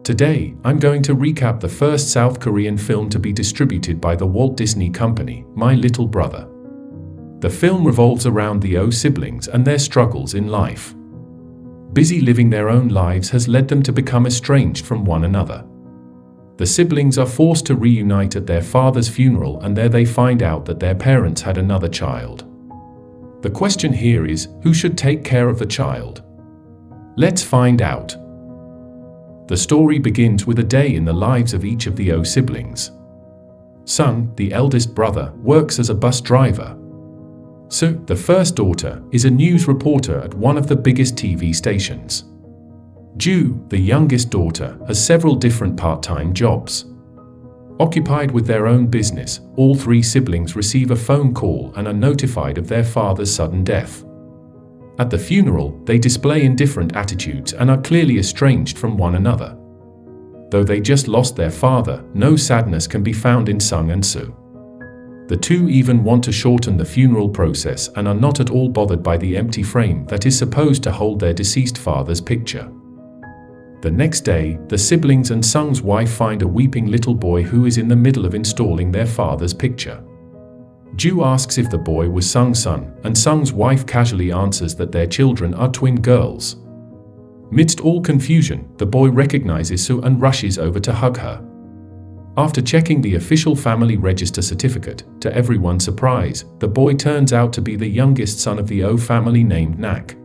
Today, I'm going to recap the first South Korean film to be distributed by the Walt Disney Company, My Little Brother. The film revolves around the O siblings and their struggles in life. Busy living their own lives has led them to become estranged from one another. The siblings are forced to reunite at their father's funeral, and there they find out that their parents had another child. The question here is, who should take care of the child? Let's find out. The story begins with a day in the lives of each of the O siblings. Sung, the eldest brother, works as a bus driver. Soo, the first daughter, is a news reporter at one of the biggest TV stations. Ju, the youngest daughter, has several different part-time jobs. Occupied with their own business, all three siblings receive a phone call and are notified of their father's sudden death. At the funeral, they display indifferent attitudes and are clearly estranged from one another. Though they just lost their father, no sadness can be found in Sung and Soo. The two even want to shorten the funeral process and are not at all bothered by the empty frame that is supposed to hold their deceased father's picture. The next day, the siblings and Sung's wife find a weeping little boy who is in the middle of installing their father's picture. Ju asks if the boy was Sung's son, and Sung's wife casually answers that their children are twin girls. Midst all confusion, the boy recognizes Soo and rushes over to hug her. After checking the official family register certificate, to everyone's surprise, the boy turns out to be the youngest son of the O family named Nak.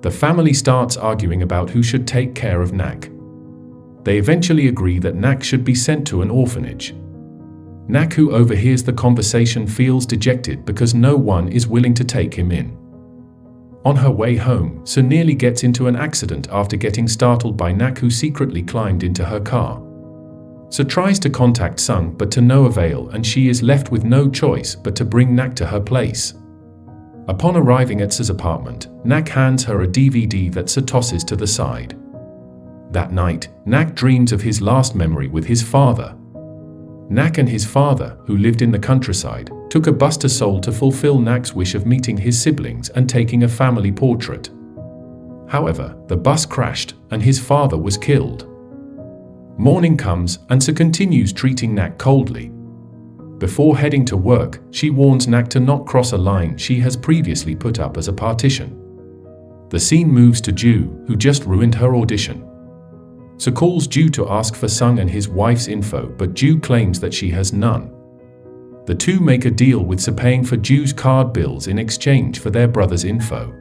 The family starts arguing about who should take care of Nak. They eventually agree that Nak should be sent to an orphanage. Nak, who overhears the conversation, feels dejected because no one is willing to take him in. On her way home, Soo nearly gets into an accident after getting startled by Nak, who secretly climbed into her car. Soo tries to contact Sung but to no avail, and she is left with no choice but to bring Nak to her place. Upon arriving at Soo's apartment, Nak hands her a DVD that Soo tosses to the side. That night, Nak dreams of his last memory with his father. Nak and his father, who lived in the countryside, took a bus to Seoul to fulfill Nak's wish of meeting his siblings and taking a family portrait. However, the bus crashed and his father was killed. Morning comes and Soo continues treating Nak coldly. Before heading to work, she warns Nak to not cross a line she has previously put up as a partition. The scene moves to Ju, who just ruined her audition. Soo calls Ju to ask for Sung and his wife's info, but Ju claims that she has none. The two make a deal with Soo paying for Ju's card bills in exchange for their brother's info.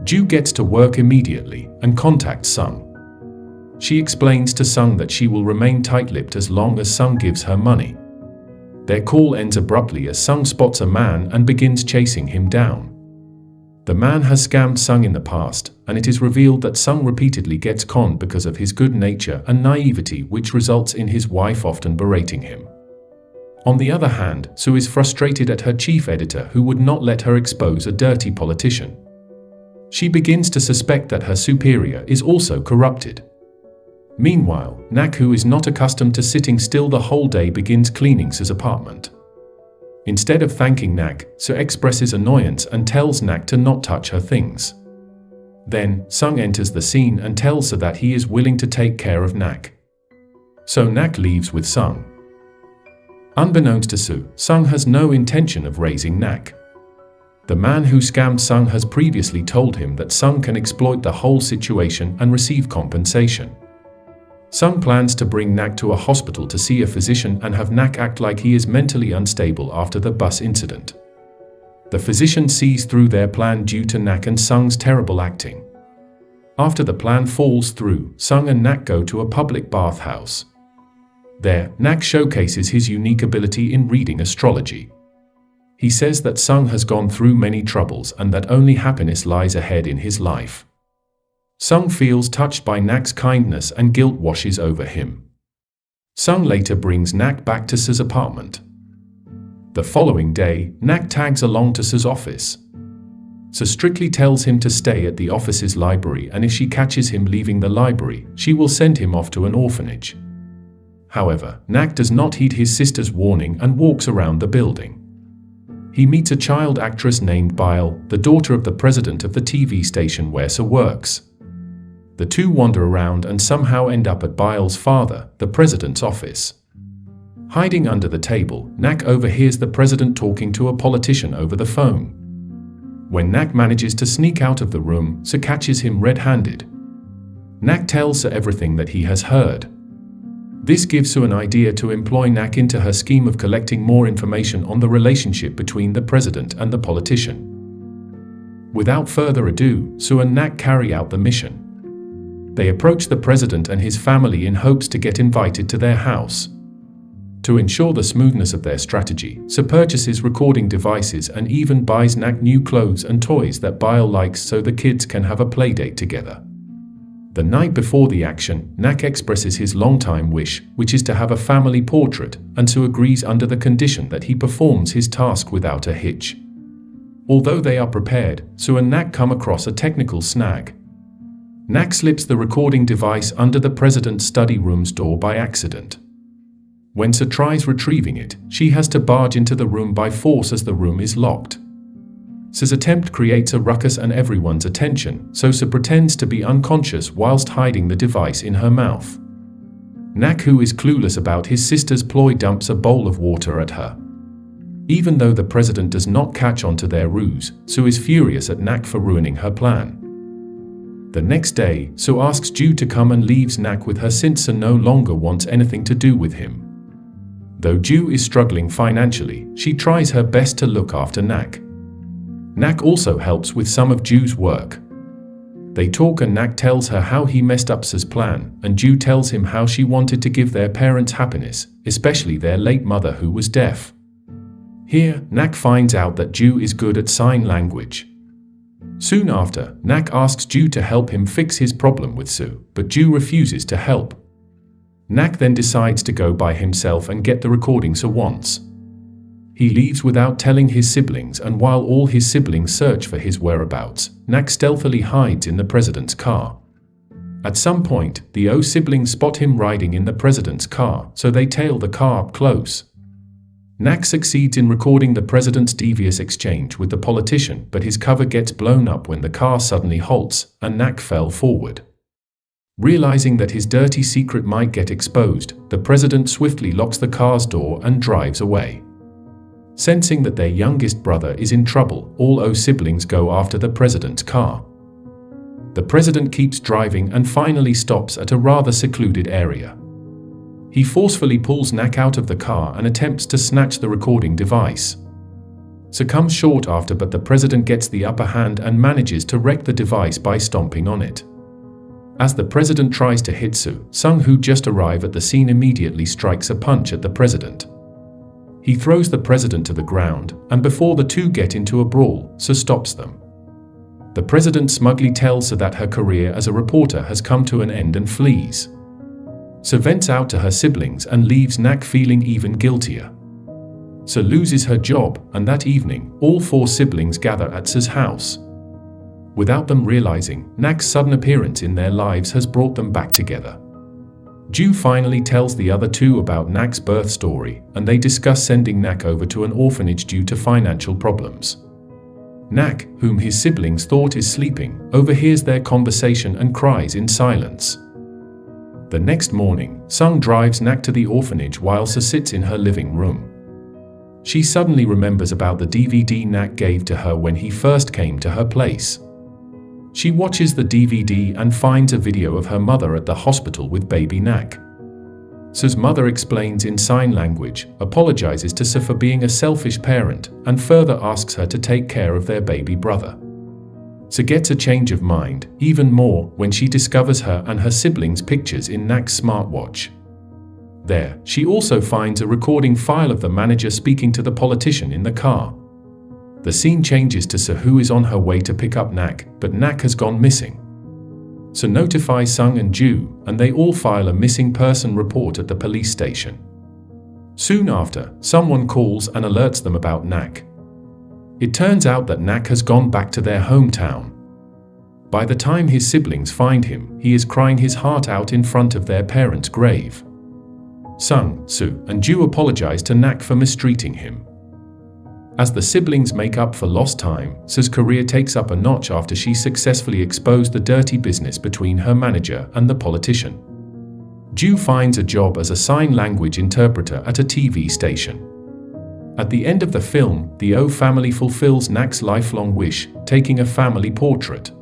Ju gets to work immediately and contacts Sung. She explains to Sung that she will remain tight-lipped as long as Sung gives her money. Their call ends abruptly as Sung spots a man and begins chasing him down. The man has scammed Sung in the past, and it is revealed that Sung repeatedly gets conned because of his good nature and naivety, which results in his wife often berating him. On the other hand, Soo is frustrated at her chief editor, who would not let her expose a dirty politician. She begins to suspect that her superior is also corrupted. Meanwhile, Nak, who is not accustomed to sitting still the whole day, begins cleaning Soo's apartment. Instead of thanking Nak, Soo expresses annoyance and tells Nak to not touch her things. Then, Sung enters the scene and tells Soo that he is willing to take care of Nak. So Nak leaves with Sung. Unbeknownst to Soo, Sung has no intention of raising Nak. The man who scammed Sung has previously told him that Sung can exploit the whole situation and receive compensation. Sung plans to bring Nak to a hospital to see a physician and have Nak act like he is mentally unstable after the bus incident. The physician sees through their plan due to Nak and Sung's terrible acting. After the plan falls through, Sung and Nak go to a public bathhouse. There, Nak showcases his unique ability in reading astrology. He says that Sung has gone through many troubles and that only happiness lies ahead in his life. Sung feels touched by Nak's kindness and guilt washes over him. Sung later brings Nak back to Soo's apartment. The following day, Nak tags along to Soo's office. Soo strictly tells him to stay at the office's library, and if she catches him leaving the library, she will send him off to an orphanage. However, Nak does not heed his sister's warning and walks around the building. He meets a child actress named Bile, the daughter of the president of the TV station where Soo works. The two wander around and somehow end up at Bile's father, the president's office. Hiding under the table, Nak overhears the president talking to a politician over the phone. When Nak manages to sneak out of the room, Sir catches him red-handed. Nak tells Sir everything that he has heard. This gives Sue an idea to employ Nak into her scheme of collecting more information on the relationship between the president and the politician. Without further ado, Sue and Nak carry out the mission. They approach the president and his family in hopes to get invited to their house. To ensure the smoothness of their strategy, Sue purchases recording devices and even buys Nak new clothes and toys that Bile likes so the kids can have a playdate together. The night before the action, Nak expresses his long-time wish, which is to have a family portrait, and Sue agrees under the condition that he performs his task without a hitch. Although they are prepared, Sue and Nak come across a technical snag. Nak slips the recording device under the president's study room's door by accident. When Sue tries retrieving it, she has to barge into the room by force as the room is locked. Sue's attempt creates a ruckus and everyone's attention, so Sue pretends to be unconscious whilst hiding the device in her mouth. Nak, who is clueless about his sister's ploy, dumps a bowl of water at her. Even though the president does not catch on to their ruse, Sue is furious at Nak for ruining her plan. The next day, Sue asks Ju to come and leaves Nak with her since Sue no longer wants anything to do with him. Though Ju is struggling financially, she tries her best to look after Nak. Nak also helps with some of Ju's work. They talk and Nak tells her how he messed up Sue's plan, and Ju tells him how she wanted to give their parents happiness, especially their late mother who was deaf. Here, Nak finds out that Ju is good at sign language. Soon after, Nak asks Ju to help him fix his problem with Sue, but Ju refuses to help. Nak then decides to go by himself and get the recording Sue wants. He leaves without telling his siblings, and while all his siblings search for his whereabouts, Nak stealthily hides in the president's car. At some point, the O siblings spot him riding in the president's car, so they tail the car up close. Nak succeeds in recording the president's devious exchange with the politician, but his cover gets blown up when the car suddenly halts, and Nak fell forward. Realizing that his dirty secret might get exposed, the president swiftly locks the car's door and drives away. Sensing that their youngest brother is in trouble, all O siblings go after the president's car. The president keeps driving and finally stops at a rather secluded area. He forcefully pulls Nak out of the car and attempts to snatch the recording device. Sue comes short after, but the president gets the upper hand and manages to wreck the device by stomping on it. As the president tries to hit Sue, Sung, who just arrived at the scene, immediately strikes a punch at the president. He throws the president to the ground, and before the two get into a brawl, Sue stops them. The president smugly tells Sue that her career as a reporter has come to an end and flees. Sue vents out to her siblings and leaves Nak feeling even guiltier. Sue loses her job, and that evening, all four siblings gather at Sue's house. Without them realizing, Nak's sudden appearance in their lives has brought them back together. Ju finally tells the other two about Nak's birth story, and they discuss sending Nak over to an orphanage due to financial problems. Nak, whom his siblings thought is sleeping, overhears their conversation and cries in silence. The next morning, Sung drives Nak to the orphanage while Sue sits in her living room. She suddenly remembers about the DVD Nak gave to her when he first came to her place. She watches the DVD and finds a video of her mother at the hospital with baby Nak. Sue's mother explains in sign language, apologizes to Sue for being a selfish parent, and further asks her to take care of their baby brother. Sue gets a change of mind, even more, when she discovers her and her siblings' pictures in Nak's smartwatch. There, she also finds a recording file of the manager speaking to the politician in the car. The scene changes to Sue, who is on her way to pick up Nak, but Nak has gone missing. Sue notifies Sung and Ju, and they all file a missing person report at the police station. Soon after, someone calls and alerts them about Nak. It turns out that Nak has gone back to their hometown. By the time his siblings find him, he is crying his heart out in front of their parents' grave. Sung, Sue, and Ju apologize to Nak for mistreating him. As the siblings make up for lost time, Su's career takes up a notch after she successfully exposed the dirty business between her manager and the politician. Ju finds a job as a sign language interpreter at a TV station. At the end of the film, the O family fulfills Nak's lifelong wish, taking a family portrait.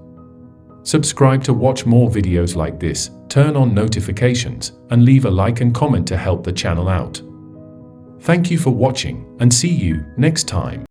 Subscribe to watch more videos like this, turn on notifications, and leave a like and comment to help the channel out. Thank you for watching, and see you next time.